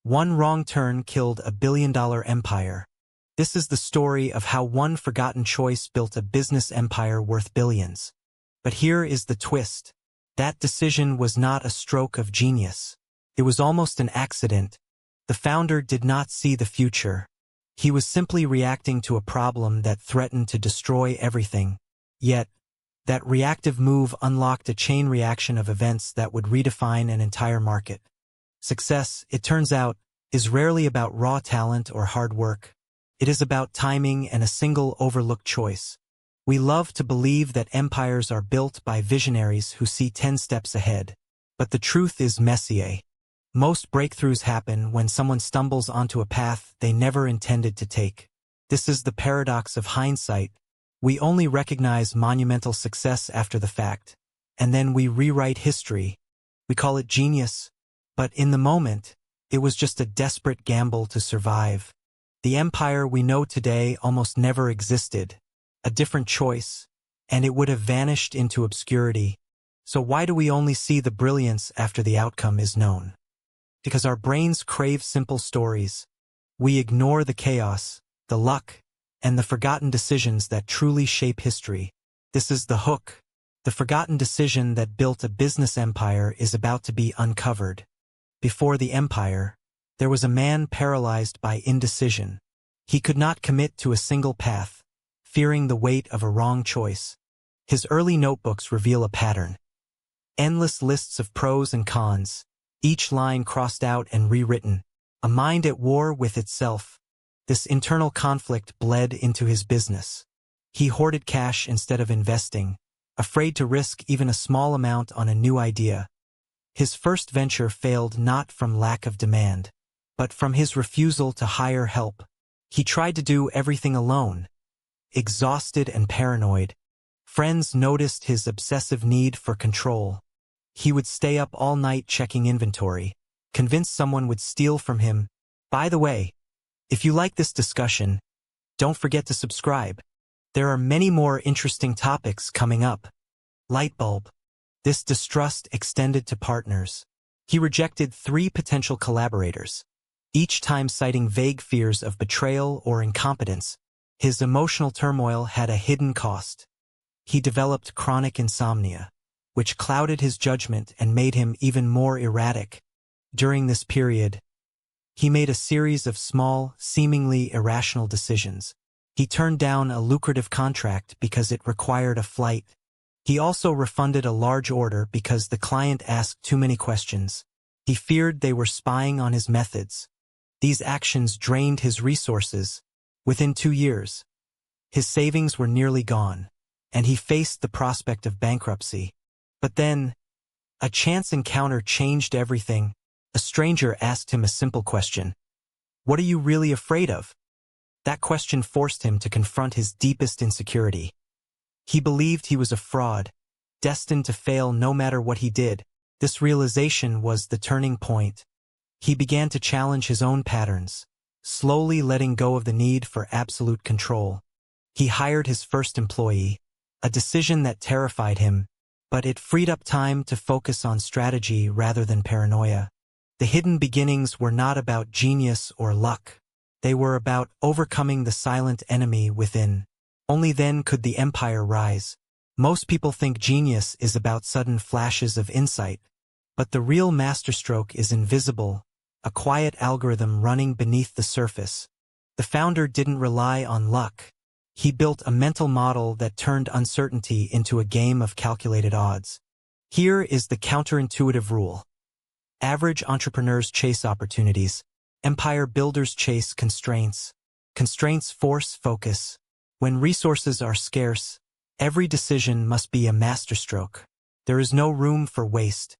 One wrong turn killed a billion-dollar empire. This is the story of how one forgotten choice built a business empire worth billions. But here is the twist. That decision was not a stroke of genius. It was almost an accident. The founder did not see the future. He was simply reacting to a problem that threatened to destroy everything. Yet, that reactive move unlocked a chain reaction of events that would redefine an entire market. Success, it turns out, is rarely about raw talent or hard work. It is about timing and a single overlooked choice. We love to believe that empires are built by visionaries who see 10 steps ahead. But the truth is messier. Most breakthroughs happen when someone stumbles onto a path they never intended to take. This is the paradox of hindsight. We only recognize monumental success after the fact, and then we rewrite history. We call it genius, but in the moment, it was just a desperate gamble to survive. The empire we know today almost never existed. A different choice, and it would have vanished into obscurity. So why do we only see the brilliance after the outcome is known? Because our brains crave simple stories. We ignore the chaos, the luck, and the forgotten decisions that truly shape history. This is the hook. The forgotten decision that built a business empire is about to be uncovered. Before the empire, there was a man paralyzed by indecision. He could not commit to a single path, fearing the weight of a wrong choice. His early notebooks reveal a pattern. Endless lists of pros and cons, each line crossed out and rewritten. A mind at war with itself. This internal conflict bled into his business. He hoarded cash instead of investing, afraid to risk even a small amount on a new idea. His first venture failed not from lack of demand, but from his refusal to hire help. He tried to do everything alone. Exhausted and paranoid, friends noticed his obsessive need for control. He would stay up all night checking inventory, convinced someone would steal from him. By the way, if you like this discussion, don't forget to subscribe. There are many more interesting topics coming up. Lightbulb. This distrust extended to partners. He rejected 3 potential collaborators, each time citing vague fears of betrayal or incompetence. His emotional turmoil had a hidden cost. He developed chronic insomnia, which clouded his judgment and made him even more erratic. During this period, he made a series of small, seemingly irrational decisions. He turned down a lucrative contract because it required a flight. He also refunded a large order because the client asked too many questions. He feared they were spying on his methods. These actions drained his resources. Within 2 years, his savings were nearly gone, and he faced the prospect of bankruptcy. But then, a chance encounter changed everything. A stranger asked him a simple question. "What are you really afraid of?" That question forced him to confront his deepest insecurity. He believed he was a fraud, destined to fail no matter what he did. This realization was the turning point. He began to challenge his own patterns, slowly letting go of the need for absolute control. He hired his first employee, a decision that terrified him, but it freed up time to focus on strategy rather than paranoia. The hidden beginnings were not about genius or luck. They were about overcoming the silent enemy within. Only then could the empire rise. Most people think genius is about sudden flashes of insight, but the real masterstroke is invisible, a quiet algorithm running beneath the surface. The founder didn't rely on luck. He built a mental model that turned uncertainty into a game of calculated odds. Here is the counterintuitive rule. Average entrepreneurs chase opportunities. Empire builders chase constraints. Constraints force focus. When resources are scarce, every decision must be a masterstroke. There is no room for waste.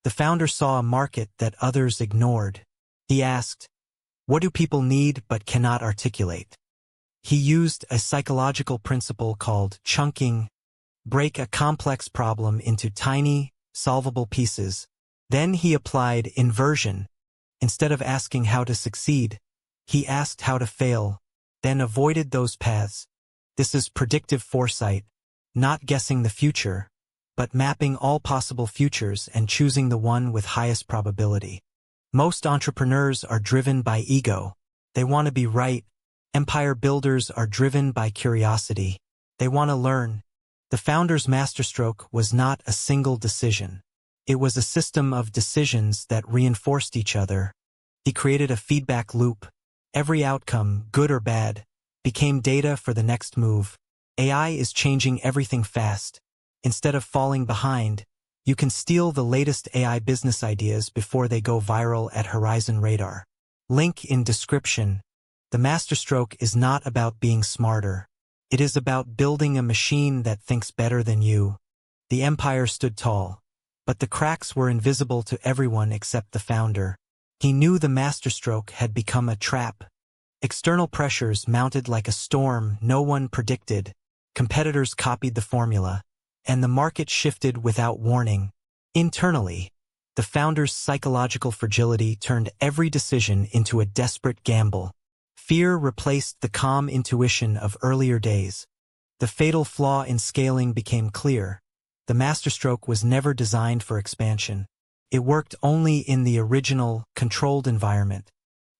The founder saw a market that others ignored. He asked, "What do people need but cannot articulate?" He used a psychological principle called chunking. Break a complex problem into tiny, solvable pieces. Then he applied inversion. Instead of asking how to succeed, he asked how to fail, then avoided those paths. This is predictive foresight, not guessing the future, but mapping all possible futures and choosing the one with highest probability. Most entrepreneurs are driven by ego. They want to be right. Empire builders are driven by curiosity. They want to learn. The founder's masterstroke was not a single decision. It was a system of decisions that reinforced each other. He created a feedback loop. Every outcome, good or bad, became data for the next move. AI is changing everything fast. Instead of falling behind, you can steal the latest AI business ideas before they go viral at Horizon Radar. Link in description. The masterstroke is not about being smarter. It is about building a machine that thinks better than you. The empire stood tall, but the cracks were invisible to everyone except the founder. He knew the masterstroke had become a trap. External pressures mounted like a storm no one predicted. Competitors copied the formula, and the market shifted without warning. Internally, the founder's psychological fragility turned every decision into a desperate gamble. Fear replaced the calm intuition of earlier days. The fatal flaw in scaling became clear. The masterstroke was never designed for expansion. It worked only in the original, controlled environment.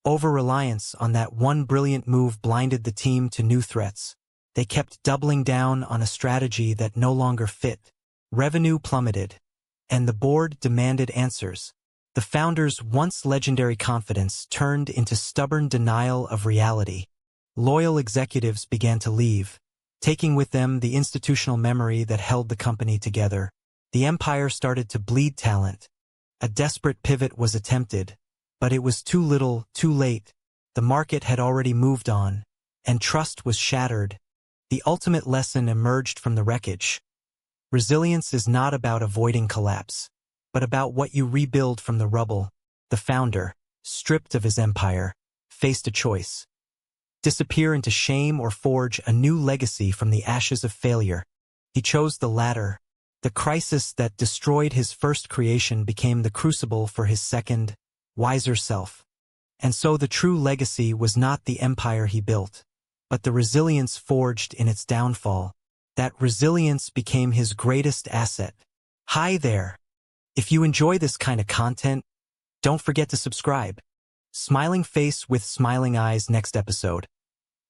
Over-reliance on that one brilliant move blinded the team to new threats. They kept doubling down on a strategy that no longer fit. Revenue plummeted, and the board demanded answers. The founder's once legendary confidence turned into stubborn denial of reality. Loyal executives began to leave, taking with them the institutional memory that held the company together. The empire started to bleed talent. A desperate pivot was attempted, but it was too little, too late. The market had already moved on, and trust was shattered. The ultimate lesson emerged from the wreckage. Resilience is not about avoiding collapse, but about what you rebuild from the rubble. The founder, stripped of his empire, faced a choice: disappear into shame or forge a new legacy from the ashes of failure. He chose the latter. The crisis that destroyed his first creation became the crucible for his second, wiser self. And so the true legacy was not the empire he built, but the resilience forged in its downfall. That resilience became his greatest asset. Hi there! If you enjoy this kind of content, don't forget to subscribe. Smiling face with smiling eyes next episode.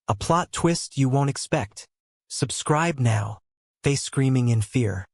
A plot twist you won't expect. Subscribe now. Face screaming in fear.